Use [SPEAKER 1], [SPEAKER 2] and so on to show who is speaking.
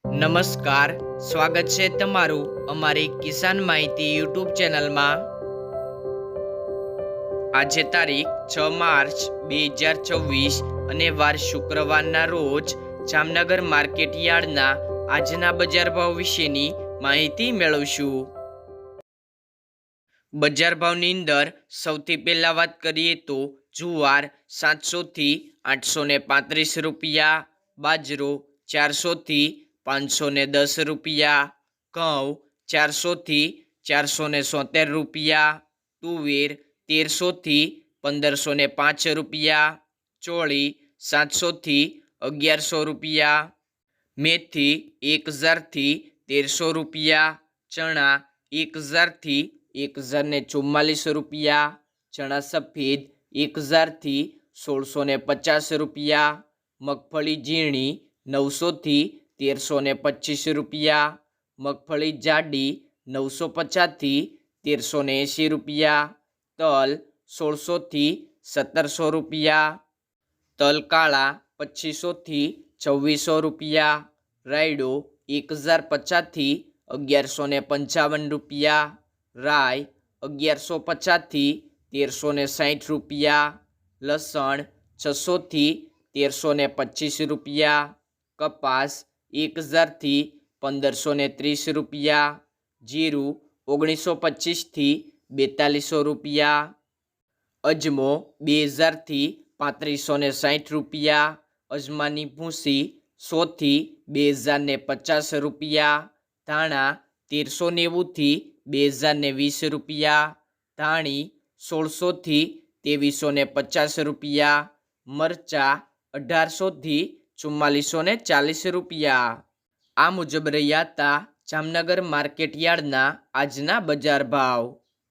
[SPEAKER 1] નમસ્કાર, સ્વાગત છે તમારું અમારી કિસાન માહિતી યુટ્યુબ ચેનલમાં। આજે તારીખ 6 માર્ચ 2024 અને વાર શુક્રવારના રોજ જામનગર માર્કેટ યાર્ડના આજના બજાર ભાવ વિશેની માહિતી મેળવશું। બજાર ભાવની અંદર સૌથી પહેલા વાત કરીએ તો જુવાર 700 થી 835 રૂપિયા, બાજરો 400 થી 510 રૂપિયા, ઘઉં 400 થી 470 રૂપિયા, તુવેર 1300 થી 1505 રૂપિયા, ચોળી 700 થી 1100 રૂપિયા, મેથી 1000 થી 1300 રૂપિયા, ચણા 1000 થી 1044 રૂપિયા, ચણા સફેદ 1000 થી 1650 રૂપિયા, મગફળી ઝીણી 900 થી 1325 રૂપિયા, મગફળી જાડી 950 થી 1380 રૂપિયા, તલ 1600 થી 1700 રૂપિયા, તલ કાળા 2500 થી 2400 રૂપિયા, રાયડો 1050 થી 1155 રૂપિયા, રાઈ 1150 થી 1360 રૂપિયા, લસણ 600 થી 1325 રૂપિયા, કપાસ 1000 થી 1530 રૂપિયા, જીરું 1925 થી 4200 રૂપિયા, અજમો 2000 થી 3560 રૂપિયા, અજમાની ભૂસી 100 થી 2050 રૂપિયા, ધાણા 1390 થી 2020 રૂપિયા, ધાણી 1600 થી 2350 રૂપિયા, મરચા 1800 થી 4440 રૂપિયા। આ મુજબ રહ્યા હતા જામનગર માર્કેટ યાર્ડના આજના બજાર ભાવ।